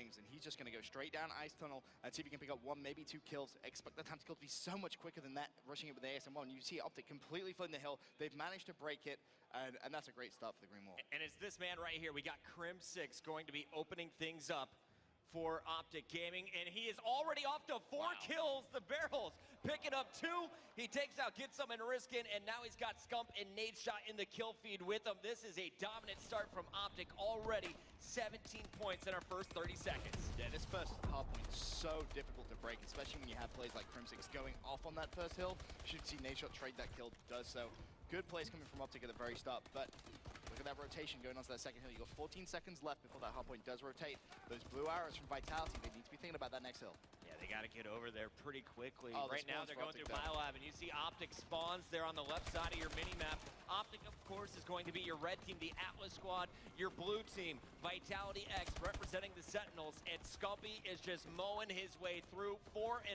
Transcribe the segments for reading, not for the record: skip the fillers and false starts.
and he's just going to go straight down Ice Tunnel and see if he can pick up one, maybe two kills. Expect the time to kill to be so much quicker than that, rushing it with the ASM1. You see Optic completely flooding the hill. They've managed to break it, and that's a great start for the Green Wall. And it's this man right here. We got Crim6 going to be opening things up for Optic Gaming, and he is already off to 4 kills. The Barrels picking up 2. He takes out Get Some and Riskin, and now he's got Scump and Nade Shot in the kill feed with him. This is a dominant start from Optic already. 17 points in our first 30 seconds. Yeah, this first hard point is so difficult to break, especially when you have plays like Crim6 going off on that first hill. You should see Nade Shot trade that kill, does so. Good plays coming from Optic at the very start, but look at that rotation going on to that second hill. You've got 14 seconds left before that hard point does rotate. Those blue arrows from Vitality, they need to be thinking about that next hill. Yeah, they got to get over there pretty quickly. Oh, right now they're going through Biolab, and you see Optic spawns there on the left side of your mini-map. Optic, of course, is going to be your red team, the Atlas squad, your blue team, Vitality X representing the Sentinels, and Scumpy is just mowing his way through. 4-0,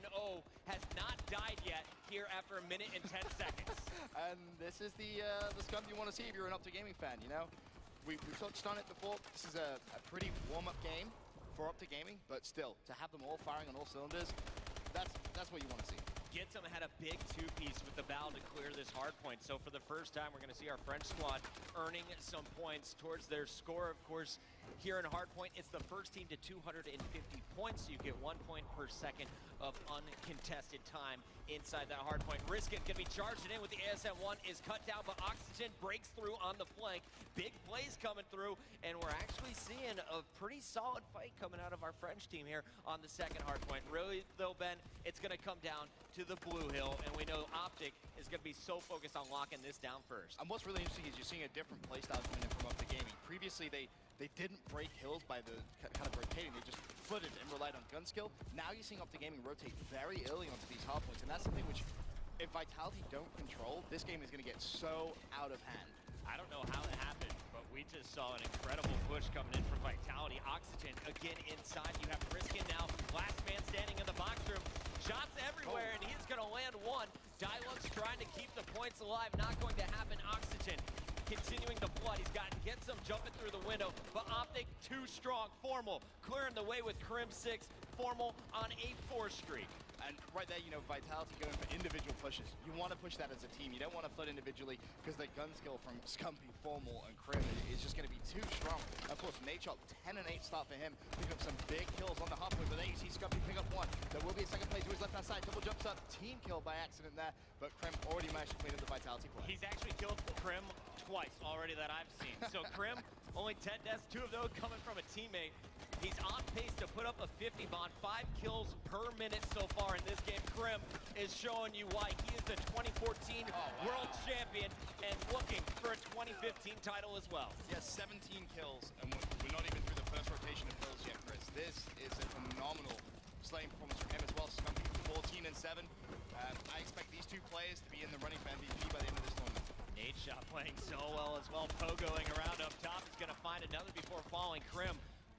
has not died yet here after a minute and 10 seconds. And this is the Scump you want to see if you're an Optic Gaming fan, you know? We've touched on it before. This is a pretty warm-up game for Optic Gaming, but still, to have them all firing on all cylinders, that's what you want to see. Get Some had a big 2-piece with the Bow to clear this hard point. So for the first time, we're going to see our French squad earning some points towards their score. Of course, here in hard point, it's the first team to 250 points. So you get 1 point per second of uncontested time inside that hard point. Riskin going to be charged in with the ASM1, is cut down, but Oxygen breaks through on the flank. Big plays coming through, and we're actually seeing a pretty solid fight coming out of our French team here on the second hard point. Really, though, Ben, it's going to come down to the blue hill, and we know Optic is going to be so focused on locking this down first. And what's really interesting is you're seeing a different playstyle coming in from Optic Gaming. Previously, they didn't break hills by the kind of rotating, they just flooded and relied on gun skill. Now you're seeing Optic Gaming rotate very early onto these hard points, and that's something which, if Vitality don't control, this game is going to get so out of hand. I don't know how it happened, but we just saw an incredible push coming in from Vitality. Oxygen again inside. You have Riskin now, last man standing in the box room. Shots everywhere, and he's going to land one. Dilux's trying to keep the points alive. Not going to happen. Oxygen continuing the flood. He's got Get Some jumping through the window, but Optic too strong. Formal clearing the way with Crim6. Formal on a 4 streak. And right there, you know, Vitality going for individual pushes. You want to push that as a team. You don't want to flood individually because the gun skill from Scumpy, Formal, and Crim is just going to be too strong. Of course, Nade Shot, 10-8 start for him. Picking up some big kills on the halfway, but there you see Scumpy pick up one. There will be a second play to his left-hand side. Double jumps up, team kill by accident there, but Crim already managed to clean up the Vitality play. He's actually killed Crim twice already that I've seen. So Crim, only 10 deaths, 2 of those coming from a teammate. He's on pace to put up a 50 bond, 5 kills per minute so far in this game. Crim is showing you why he is the 2014 world champion and looking for a 2015 title as well. Yeah, 17 kills, and we're not even through the first rotation of kills yet, Chris. This is a phenomenal slaying performance from him as well. Scumpy 14-7. I expect these two players to be in the running for MVP by the end of this tournament. Nade Shot playing so well as well. Pogoing around up top. He's going to find another before falling. Crim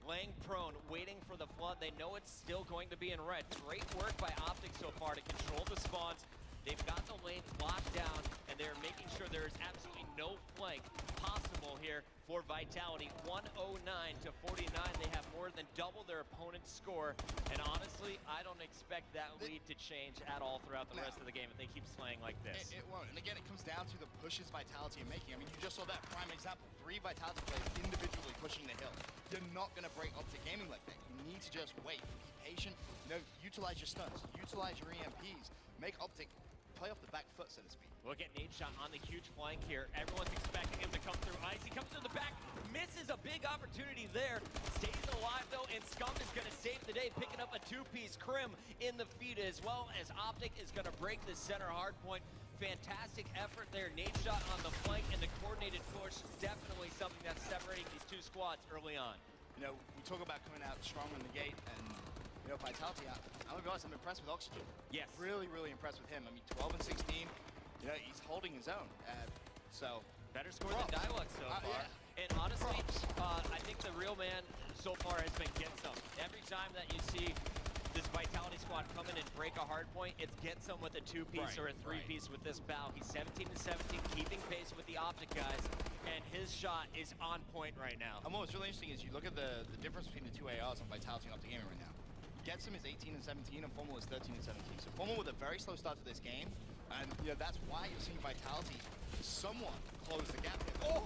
laying prone, waiting for the flood. They know it's still going to be in red. Great work by Optic so far to control the spawns. They've got the lanes locked down, and they're making sure there is absolutely no flank possible here for Vitality. 109 to 49. They have more than double their opponent's score. And honestly, I don't expect that lead to change at all throughout the rest of the game if they keep slaying like this. It won't. And again, it comes down to the pushes Vitality are making. I mean, you just saw that prime example. 3 Vitality players individually pushing the hill. You're not going to break Optic Gaming like that. You need to just wait. Be patient. You know, utilize your stuns. Utilize your EMPs. Make Optic play off the back foot, so to speak. Look at Nade Shot on the huge flank here. Everyone's expecting him to come through ice. He comes through the back, misses a big opportunity there. Stays alive though, and Scump is going to save the day, picking up a 2-piece. Crim in the feed as well as Optic is going to break the center hard point. Fantastic effort there. Nade Shot on the flank, and the coordinated push, definitely something that's separating these two squads early on. You know, we talk about coming out strong on the gate, and you know, Vitality, I'm gonna be honest, I'm impressed with Oxygen. Yes. Really, really impressed with him. I mean, 12-16, you know, he's holding his own. So better score than Dilux so far. Yeah. And honestly, I think the real man so far has been Get Some. Every time that you see this Vitality squad come in and break a hard point, it's get some with a two-piece or a three-piece with this Bao. He's 17-17, keeping pace with the Optic guys, and his shot is on point right now. And what's really interesting is you look at the difference between the two ARs on Vitality and Optic Gaming right now. Getsum is 18-17 and Formal is 13-17. So Formal with a very slow start to this game, and that's why you're seeing Vitality somewhat close the gap here. Oh!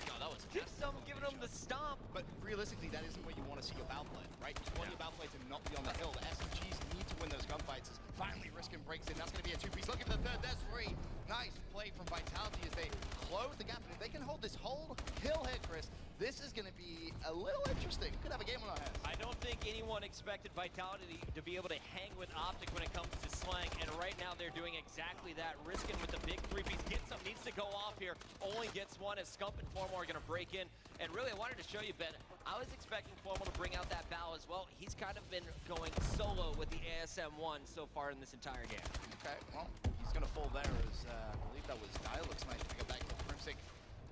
No, that was Some giving him the stomp. But realistically, that isn't what you want to see your Bao play, right? You want your Bao play to not be on the hill. The SMGs need to win those gunfights. As finally Riskin breaks in. That's going to be a two-piece. Look at the third. There's three. Nice play from Vitality as they close the gap. And if they can hold this whole hill here, Chris, this is going to be a little interesting. Could have a game on our hands. I don't think anyone expected Vitality to be able to hang with Optic when it comes to slang, and right now they're doing exactly that. Riskin with the big three-piece. Getsum needs to go off here. Only gets one as Scump and Formal are going to break in. And really, I wanted to show you, Ben, I was expecting Formal to bring out that Bao as well. He's kind of been going solo with the ASM-1 so far in this entire game. Okay, well, he's going to fall there as I believe that was Dialux nice to pick up that kill. Crimsic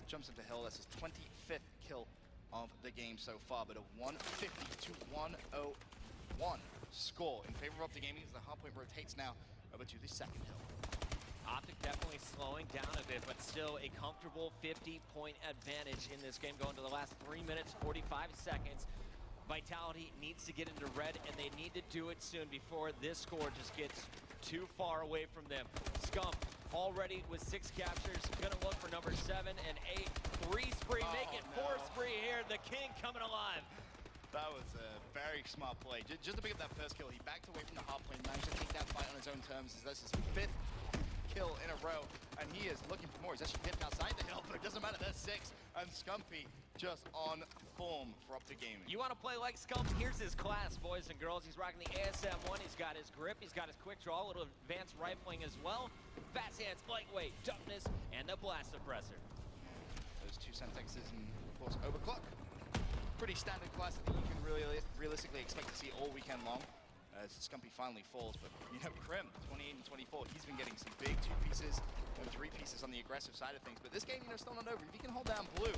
jumps into Hill. That's his 25th kill of the game so far, but a 150 to 101 score in favor of Optic Gaming as the hardpoint rotates now over to the second Hill. Optic definitely slowing down a bit, but still a comfortable 50-point advantage in this game going to the last 3 minutes, 45 seconds. Vitality needs to get into red, and they need to do it soon before this score just gets too far away from them. Scump already with 6 captures, gonna look for number 7 and 8. 3 spree, make it 4 spree here. The king coming alive. That was a very smart play. Just to pick up that first kill, he backed away from the hardpoint, managed to take that fight on his own terms. As that's his 5th kill in a row, and he is looking for more. He's actually dipped outside the hill, but it doesn't matter. There's 6, and Scumpy just on form for Optic Gaming. You want to play like Scump? Here's his class, boys and girls. He's rocking the ASM-1. He's got his grip. He's got his quick draw, a little advanced rifling as well. Fast hands, lightweight, toughness, and the blast suppressor. Those 2 Semtexes and, of course, overclock. Pretty standard class that you can really realistically expect to see all weekend long. As Scumpy finally falls, but Krim, 28 and 24, he's been getting some big 2 pieces and 3 pieces on the aggressive side of things. But this game, still not over. If he can hold down blue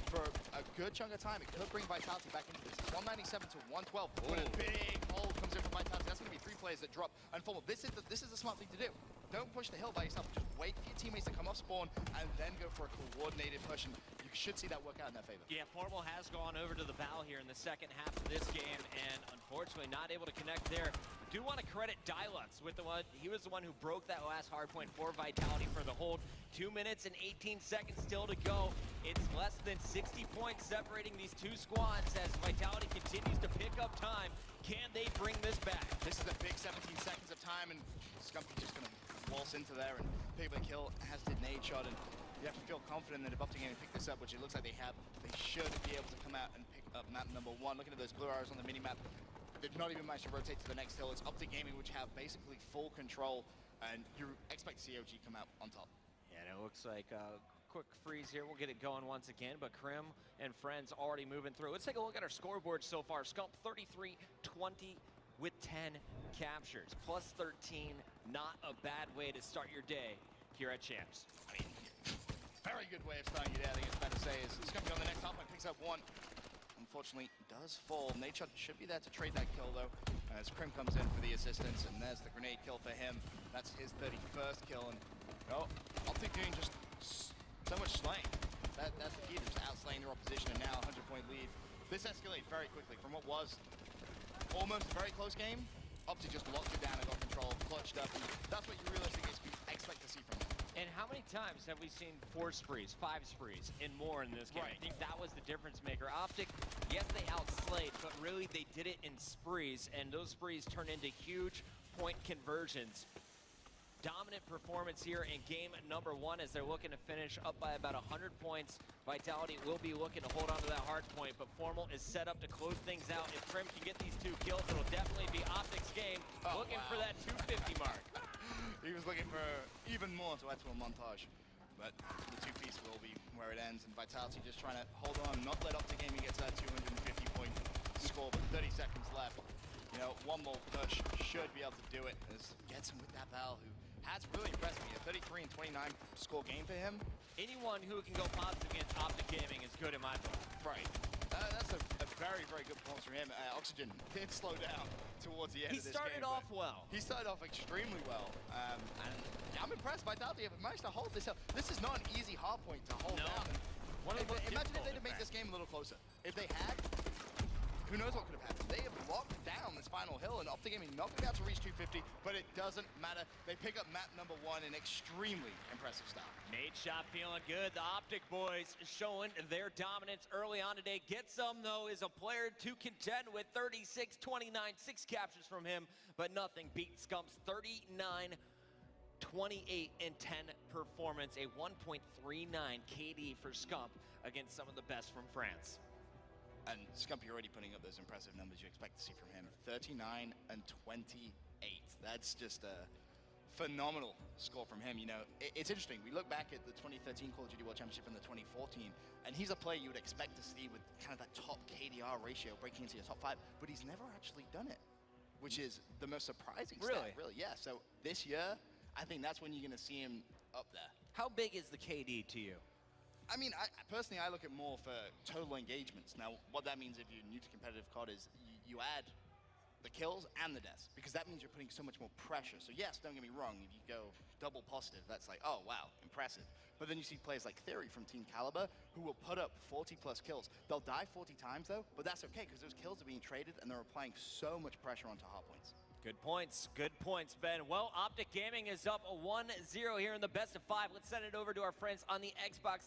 for a good chunk of time, it could bring Vitality back into this. 197 to 112. When a big hold comes in from Vitality, that's going to be 3 players that drop and Formal. This is the smart thing to do. Don't push the hill by yourself. Just wait for your teammates to come off spawn and then go for a coordinated push. And you should see that work out in their favor. Yeah, Formal has gone over to the Bao here in the second half of this game, and unfortunately not able to connect there. I do want to credit Dialux with the one. He was the one who broke that last hardpoint for Vitality for the hold. 2 minutes and 18 seconds still to go. It's less than 60 points separating these 2 squads as Vitality continues to pick up time. Can they bring this back? This is a big 17 seconds of time, and Scumpy just going to waltz into there and pick up a kill, as did Nade Shot, and you have to feel confident that if Optic Gaming pick this up, which it looks like they have, they should be able to come out and pick up map number 1. Looking at those blue arrows on the mini-map, they've not even managed to rotate to the next hill. It's Optic Gaming which have basically full control, and you expect COG come out on top. Yeah, and it looks like a quick freeze here. We'll get it going once again, but Krim and friends already moving through. Let's take a look at our scoreboard so far. Scump 33-20 with 10 captures, plus 13. Not a bad way to start your day here at Champs. I mean, very good way of starting your day, I think it's fair to say. Is Scumpy on the next hardpoint, picks up 1. Unfortunately, does fall. Nade Shot should be there to trade that kill, though, as Krim comes in for the assistance, and there's the grenade kill for him. That's his 31st kill, and Optic doing just so much slaying. That's the key, just outslaying their opposition, and now a 100-point lead. This escalated very quickly from what was almost a very close game. Optic just locked it down and got control, clutched up, and that's what you realistically expect to see from them. And how many times have we seen 4 sprees, 5 sprees, and more in this game? Right. I think that was the difference maker. Optic, yes, they outslayed, but really they did it in sprees, and those sprees turned into huge point conversions. Dominant performance here in game number 1 as they're looking to finish up by about 100 points. Vitality will be looking to hold on to that hard point, but Formal is set up to close things out. If Krim can get these 2 kills, it'll definitely be Optic's game. Looking for that 250 mark. He was looking for even more to add to a montage, but the 2-piece will be where it ends, and Vitality just trying to hold on, not let Optic Gaming get to that 250-point score, but 30 seconds left. One more push should be able to do it. As Getsum with that Bao, who has really impressed me. A 33 and 29 score game for him. Anyone who can go positive against Optic Gaming is good in my book. Right. That's a very, very good performance from him. Oxygen did slow down towards the end of this game. He started off well. He started off extremely well. And I'm impressed by Vitality have managed to hold this up. This is not an easy hard point to hold down. Imagine if they'd made this game a little closer. If they had, who knows what could have happened. They have locked down this final hill, and Optic Gaming not going to be able to reach 250, but it doesn't matter. They pick up map number 1 in extremely impressive style. Nate shot feeling good. The Optic boys showing their dominance early on today. Get some, though, is a player to contend with. 36-29, 6 captures from him, but nothing beat Scump's 39-28 and 10 performance. A 1.39 KD for Scump against some of the best from France. And Scump, you're already putting up those impressive numbers you expect to see from him. 39 and 28. That's just a phenomenal score from him. You know, it's interesting. We look back at the 2013 Call of Duty World Championship and the 2014, and he's a player you would expect to see with kind of that top KDR ratio breaking into your top 5, but he's never actually done it, which is the most surprising stat, really. Yeah, so this year, I think that's when you're going to see him up there. How big is the KD to you? I mean, personally, I look at more for total engagements. Now, what that means if you're new to competitive COD is you add the kills and the deaths, because that means you're putting so much more pressure. So yes, don't get me wrong, if you go double positive, that's like, oh wow, impressive. But then you see players like Theory from Team Caliber who will put up 40 plus kills. They'll die 40 times though, but that's okay, because those kills are being traded and they're applying so much pressure onto hard points. Good points, Ben. Well, Optic Gaming is up 1-0 here in the best of 5. Let's send it over to our friends on the Xbox